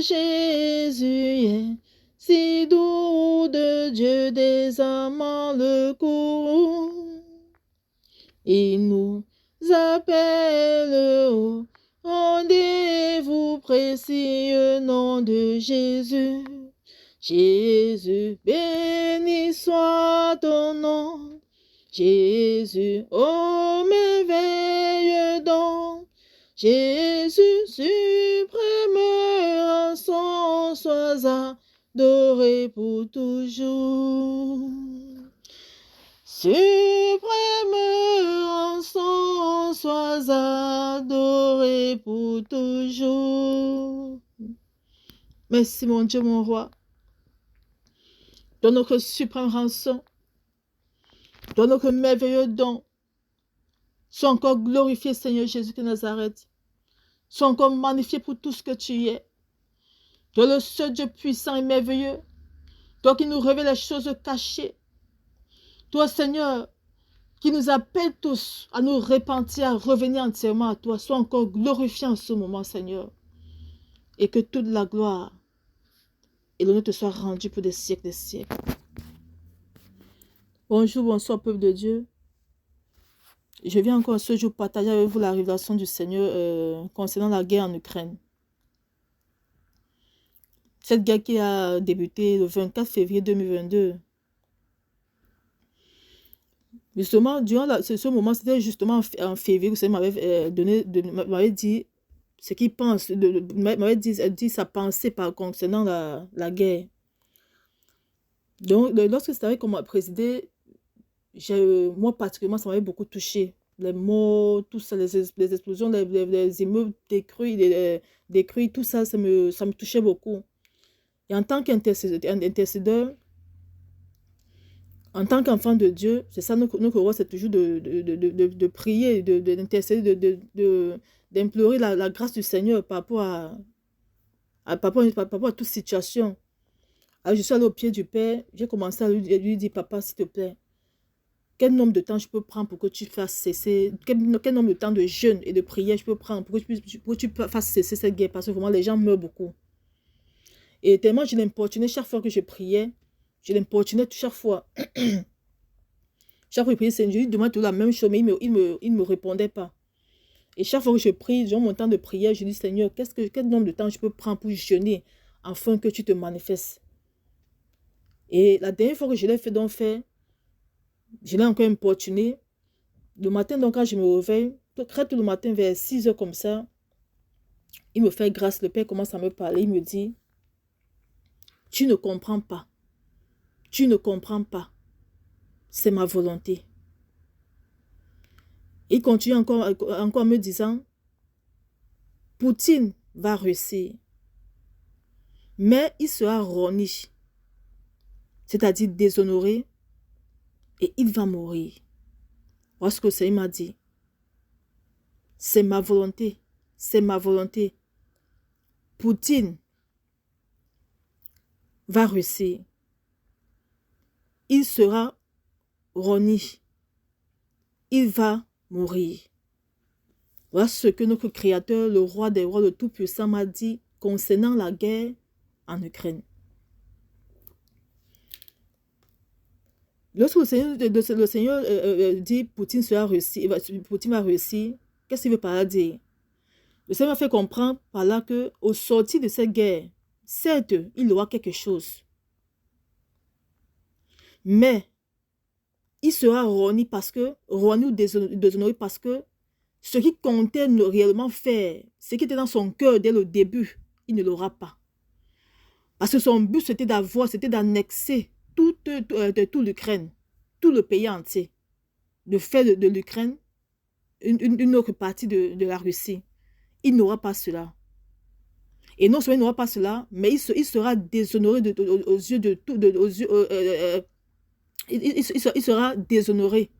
Jésus est si doux, de Dieu des amants le courroux. Il nous appelle au rendez-vous précieux nom de Jésus. Jésus, béni soit ton nom. Jésus, ô merveilleux don. Jésus, suprême rançon, sois adoré pour toujours. Suprême rançon, sois adoré pour toujours. Merci mon Dieu, mon roi. Dans notre suprême rançon, dans notre merveilleux don, sois encore glorifié, Seigneur Jésus de Nazareth. Sois encore magnifié pour tout ce que tu es. Toi le seul Dieu puissant et merveilleux. Toi qui nous révèles les choses cachées. Toi, Seigneur, qui nous appelle tous à nous repentir, à revenir entièrement à toi. Sois encore glorifié en ce moment, Seigneur. Et que toute la gloire et l'honneur te soit rendu pour des siècles des siècles. Bonjour, bonsoir, peuple de Dieu. Je viens encore ce jour partager avec vous la révélation du Seigneur concernant la guerre en Ukraine. Cette guerre qui a débuté le 24 février 2022. Justement, durant ce moment, c'était justement en février, vous savez, m'avait dit ce qu'il pense, m'avait dit sa pensée concernant la guerre. Donc, lorsque c'est vrai qu'on m'a présidé, moi particulièrement, ça m'avait beaucoup touché. Les mots, tout ça, les explosions, les immeubles détruits, tout ça, ça me touchait beaucoup. Et en tant qu'intercédeur, en tant qu'enfant de Dieu, c'est ça notre rôle, c'est toujours de prier, d'intercéder, d'implorer la grâce du Seigneur par rapport à toute situation. Alors, je suis allée au pied du Père, j'ai commencé à lui dire, papa, s'il te plaît, quel nombre de temps je peux prendre pour que tu fasses cesser, quel nombre de temps de jeûne et de prière je peux prendre pour que tu fasses cesser cette guerre, parce que vraiment les gens meurent beaucoup. Et tellement je l'importunais chaque fois que je priais, je l'importunais chaque fois. Chaque fois que je priais, je lui demandais toujours la même chose, mais il me répondait pas. Et chaque fois que je prie, j'ai mon temps de prière, je dis, Seigneur, quel nombre de temps je peux prendre pour jeûner afin que tu te manifestes. Et la dernière fois que je l'ai fait, je l'ai encore importuné. Le matin, donc, quand je me réveille, très tôt le matin, vers 6 heures comme ça, il me fait grâce, le Père commence à me parler, il me dit, tu ne comprends pas. Tu ne comprends pas. C'est ma volonté. Il continue encore en me disant, Poutine va réussir, mais il sera roni, c'est-à-dire déshonoré, et il va mourir. Voilà ce que le Seigneur m'a dit. C'est ma volonté. C'est ma volonté. Poutine va réussir. Il sera roni. Il va mourir. Voilà ce que notre Créateur, le roi des rois, le Tout-Puissant m'a dit concernant la guerre en Ukraine. Lorsque le Seigneur dit Poutine va réussir, qu'est-ce qu'il veut par là dire? Le Seigneur m'a fait comprendre par là qu'au sortir de cette guerre, certes, il y aura quelque chose. Mais il sera roni ou déshonoré parce que ce qui comptait réellement faire, ce qui était dans son cœur dès le début, il ne l'aura pas. Parce que son but, c'était d'annexer toute l'Ukraine, tout le pays entier, de faire de l'Ukraine une autre partie de la Russie. Il n'aura pas cela. Et non seulement il n'aura pas cela, mais il sera déshonoré aux yeux de tout. Il sera déshonoré.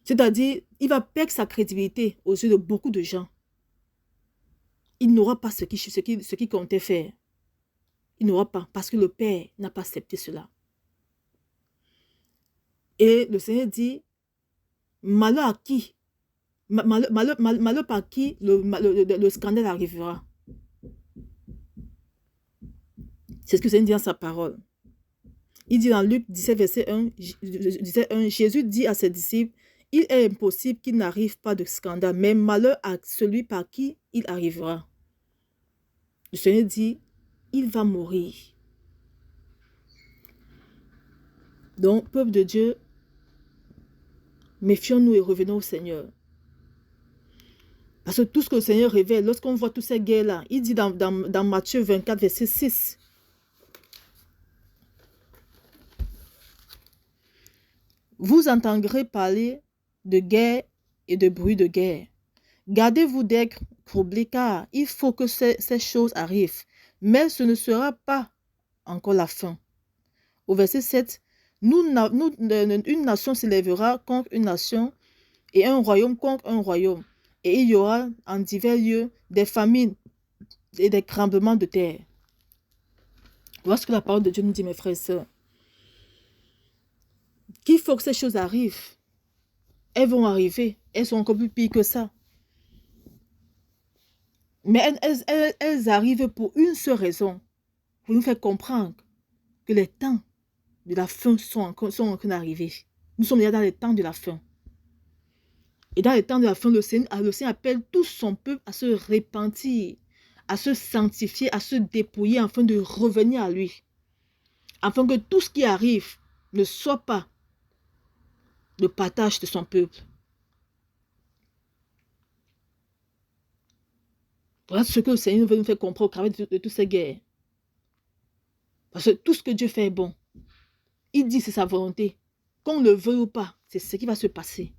C'est-à-dire, il va perdre sa crédibilité aux yeux de beaucoup de gens. Il n'aura pas ce qu'il comptait faire. Il n'aura pas, parce que le Père n'a pas accepté cela. Et le Seigneur dit, malheur à qui? Malheur par qui le scandale arrivera. C'est ce que le Seigneur dit dans sa parole. Il dit dans Luc 17, verset 1, Jésus dit à ses disciples, il est impossible qu'il n'arrive pas de scandale, mais malheur à celui par qui il arrivera. Le Seigneur dit, il va mourir. Donc, peuple de Dieu, méfions-nous et revenons au Seigneur. Parce que tout ce que le Seigneur révèle, lorsqu'on voit toutes ces guerres-là, il dit dans Matthieu 24, verset 6, vous entendrez parler de guerre et de bruit de guerre. Gardez-vous d'être troublés, car il faut que ces choses arrivent, mais ce ne sera pas encore la fin. Au verset 7, une nation s'élèvera contre une nation et un royaume contre un royaume. Et il y aura en divers lieux des famines et des tremblements de terre. Voilà ce que la parole de Dieu nous dit, mes frères et sœurs. Qu'il faut que ces choses arrivent. Elles vont arriver. Elles sont encore plus pires que ça. Mais elles arrivent pour une seule raison. Pour nous faire comprendre que les temps de la fin sont encore d'arriver. Nous sommes déjà dans les temps de la fin. Et dans les temps de la fin, le Seigneur appelle tout son peuple à se repentir, à se sanctifier, à se dépouiller afin de revenir à lui. Afin que tout ce qui arrive ne soit pas le partage de son peuple. Voilà ce que le Seigneur veut nous faire comprendre au travers de toutes ces guerres. Parce que tout ce que Dieu fait est bon. Il dit c'est sa volonté. Qu'on le veuille ou pas, c'est ce qui va se passer.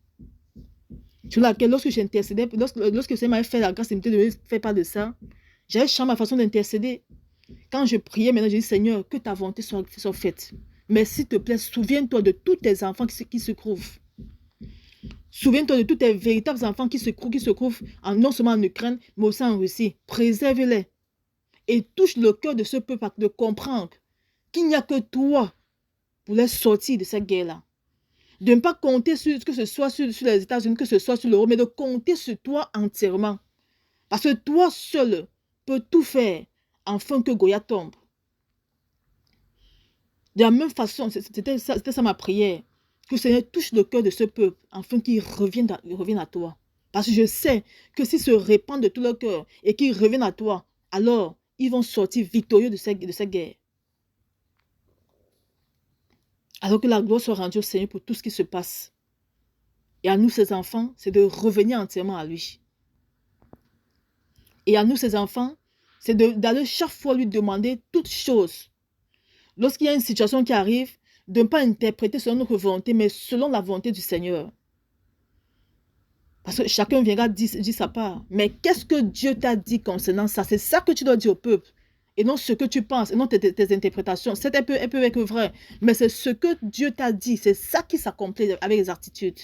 Sur laquelle, lorsque j'intercédais, lorsque le Seigneur m'avait fait la grâce de ne faire pas de ça, j'avais changé ma façon d'intercéder. Quand je priais, maintenant, je dis Seigneur, que ta volonté soit faite. Mais s'il te plaît, souviens-toi de tous tes enfants qui se trouvent. Souviens-toi de tous tes véritables enfants qui se trouvent non seulement en Ukraine, mais aussi en Russie. Préserve-les. Et touche le cœur de ce peuple de comprendre qu'il n'y a que toi pour les sortir de cette guerre-là. De ne pas compter que ce soit sur les États-Unis, que ce soit sur l'Europe, mais de compter sur toi entièrement. Parce que toi seul peux tout faire afin que Goya tombe. De la même façon, c'était ça ma prière. Que le Seigneur touche le cœur de ce peuple afin qu'il revienne à toi. Parce que je sais que s'ils se répandent de tout leur cœur et qu'ils reviennent à toi, alors ils vont sortir victorieux de cette guerre. Alors que la gloire soit rendue au Seigneur pour tout ce qui se passe. Et à nous, ses enfants, c'est de revenir entièrement à lui. Et à nous, ses enfants, c'est d'aller chaque fois lui demander toutes choses. Lorsqu'il y a une situation qui arrive, de ne pas interpréter selon notre volonté, mais selon la volonté du Seigneur. Parce que chacun viendra dire sa part. Mais qu'est-ce que Dieu t'a dit concernant ça? C'est ça que tu dois dire au peuple. Et non ce que tu penses, et non tes interprétations. Elle peut être vraie, mais c'est ce que Dieu t'a dit. C'est ça qui s'accomplit avec les attitudes.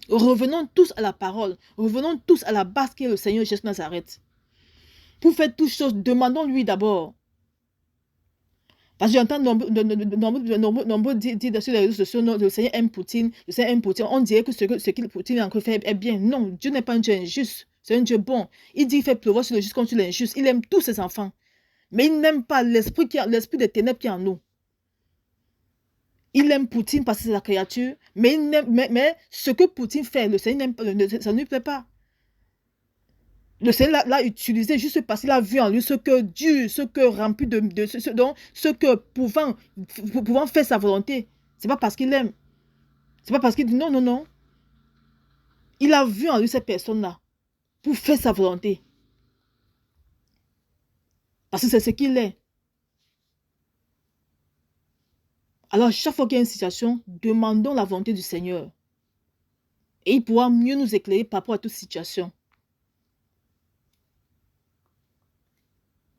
Revenons tous à la parole. Revenons tous à la base qui est le Seigneur Jésus Nazareth. Pour faire toutes choses, demandons-lui d'abord. Parce que j'entends nombreux dire sur les réseaux sociaux, le Seigneur aime Poutine, on dirait que ce que Poutine a encore fait est bien. Non, Dieu n'est pas un Dieu injuste, c'est un Dieu bon. Il dit qu'il fait pleuvoir sur le juste contre l'injuste. Il aime tous ses enfants. Mais il n'aime pas l'esprit des ténèbres qui est en nous. Il aime Poutine parce que c'est la créature, mais ce que Poutine fait, le Seigneur n'aime pas, ça ne lui plaît pas. Le Seigneur l'a utilisé juste parce qu'il a vu en lui ce que Dieu, ce que rempli ce que pouvant faire sa volonté. C'est pas parce qu'il aime. C'est pas parce qu'il dit non, non, non. Il a vu en lui cette personne-là pour faire sa volonté. Parce que c'est ce qu'il est. Alors, chaque fois qu'il y a une situation, demandons la volonté du Seigneur. Et il pourra mieux nous éclairer par rapport à toute situation.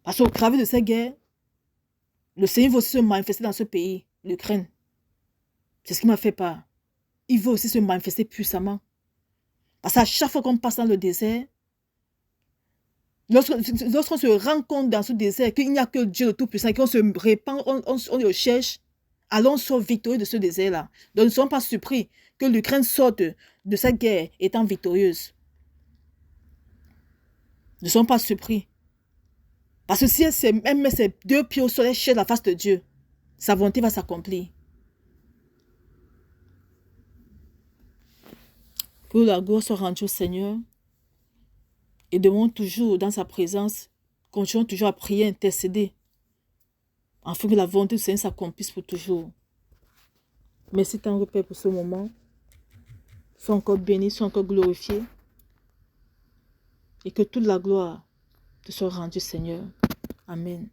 Parce qu'au travers de cette guerre, le Seigneur veut aussi se manifester dans ce pays, l'Ukraine. C'est ce qui m'a fait peur. Il veut aussi se manifester puissamment. Parce qu'à chaque fois qu'on passe dans le désert, lorsqu'on se rend compte dans ce désert qu'il n'y a que Dieu le Tout-Puissant et qu'on se répand, on le cherche, alors on sort victorieux de ce désert-là. Donc ne soyons pas surpris que l'Ukraine sorte de cette guerre étant victorieuse. Ne soyons pas surpris. Parce que si elle met ses 2 pieds au sol, elle cherche la face de Dieu, sa volonté va s'accomplir. Que la gloire soit rendue au Seigneur. Et demandons toujours dans sa présence, continuons toujours à prier, intercéder, afin que la volonté du Seigneur s'accomplisse pour toujours. Merci tant Père pour ce moment. Sois encore béni, sois encore glorifié. Et que toute la gloire te soit rendue, Seigneur. Amen.